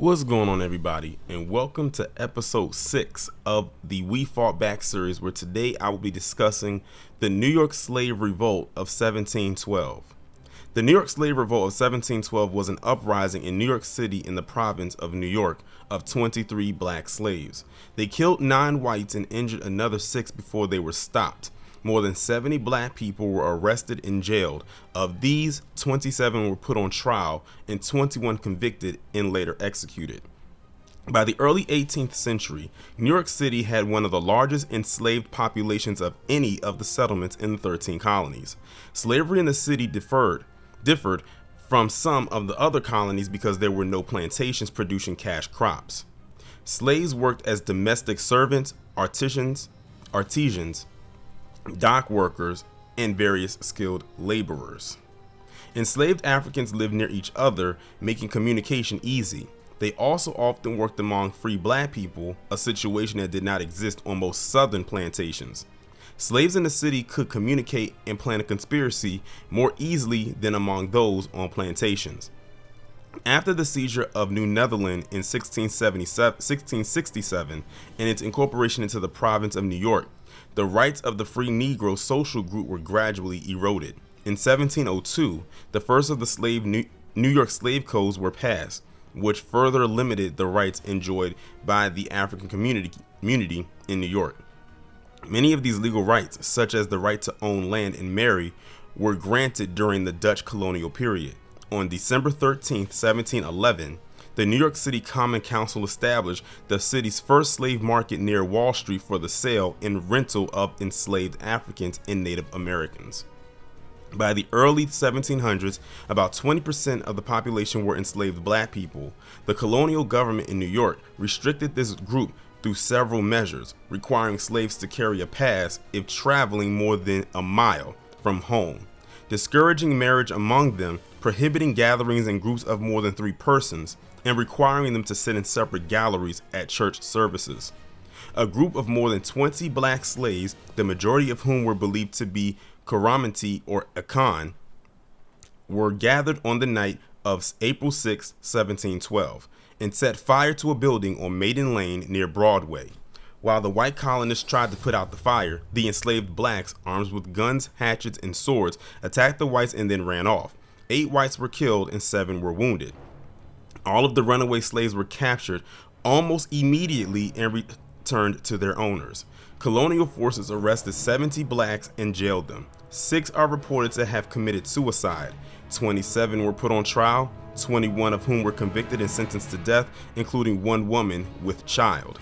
What's going on, everybody, and welcome to episode 6 of the We Fought Back series, where today I will be discussing the New York Slave Revolt of 1712. The New York Slave Revolt of 1712 was an uprising in New York City in the province of New York of 23 black slaves. They killed 9 whites and injured another 6 before they were stopped. More than 70 black people were arrested and jailed. Of these, 27 were put on trial and 21 convicted and later executed. By the early 18th century, New York City had one of the largest enslaved populations of any of the settlements in the 13 colonies. Slavery in the city differed from some of the other colonies because there were no plantations producing cash crops. Slaves worked as domestic servants, artisans, dock workers, and various skilled laborers. Enslaved Africans lived near each other, making communication easy. They also often worked among free black people, a situation that did not exist on most southern plantations. Slaves in the city could communicate and plan a conspiracy more easily than among those on plantations. After the seizure of New Netherland in 1667 and its incorporation into the province of New York, the rights of the free Negro social group were gradually eroded. In 1702, the first of the New York slave codes were passed, which further limited the rights enjoyed by the African community in New York. Many of these legal rights, such as the right to own land and marry, were granted during the Dutch colonial period. On December 13, 1711, the New York City Common Council established the city's first slave market near Wall Street for the sale and rental of enslaved Africans and Native Americans. By the early 1700s, about 20% of the population were enslaved black people. The colonial government in New York restricted this group through several measures, requiring slaves to carry a pass if traveling more than a mile from home, discouraging marriage among them, prohibiting gatherings in groups of more than 3 persons, and requiring them to sit in separate galleries at church services. A group of more than 20 black slaves, the majority of whom were believed to be Coromantee or Akan, were gathered on the night of April 6, 1712, and set fire to a building on Maiden Lane near Broadway. While the white colonists tried to put out the fire, the enslaved blacks, armed with guns, hatchets, and swords, attacked the whites and then ran off. 8 whites were killed and 7 were wounded. All of the runaway slaves were captured almost immediately and returned to their owners. Colonial forces arrested 70 blacks and jailed them. 6 are reported to have committed suicide. 27 were put on trial, 21 of whom were convicted and sentenced to death, including 1 woman with child.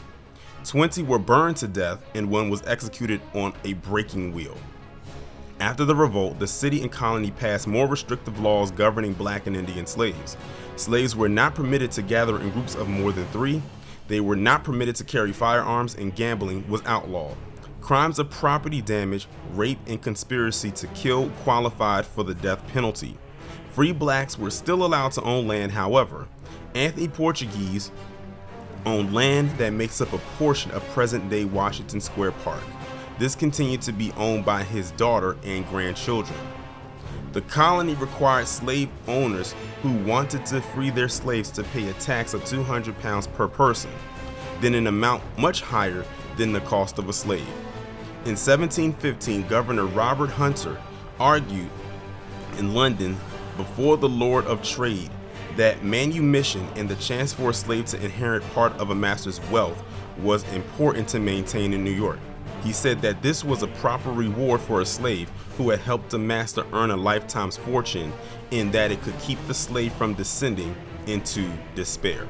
20 were burned to death and 1 was executed on a breaking wheel. After the revolt, the city and colony passed more restrictive laws governing black and Indian slaves. Slaves were not permitted to gather in groups of more than 3. They were not permitted to carry firearms, and gambling was outlawed. Crimes of property damage, rape, and conspiracy to kill qualified for the death penalty. Free blacks were still allowed to own land, however. Anthony Portuguese owned land that makes up a portion of present-day Washington Square Park. This continued to be owned by his daughter and grandchildren. The colony required slave owners who wanted to free their slaves to pay a tax of 200 pounds per person, then an amount much higher than the cost of a slave. In 1715, Governor Robert Hunter argued in London before the Lord of Trade that manumission and the chance for a slave to inherit part of a master's wealth was important to maintain in New York. He said that this was a proper reward for a slave who had helped a master earn a lifetime's fortune, and that it could keep the slave from descending into despair.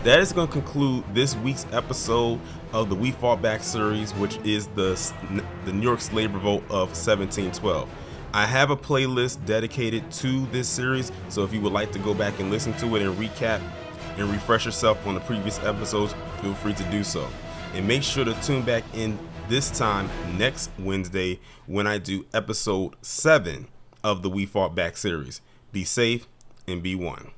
That is going to conclude this week's episode of the We Fought Back series, which is the New York Slave Revolt of 1712. I have a playlist dedicated to this series, so if you would like to go back and listen to it and recap and refresh yourself on the previous episodes, feel free to do so. And make sure to tune back in this time next Wednesday when I do episode 7 of the We Fought Back series. Be safe and be one.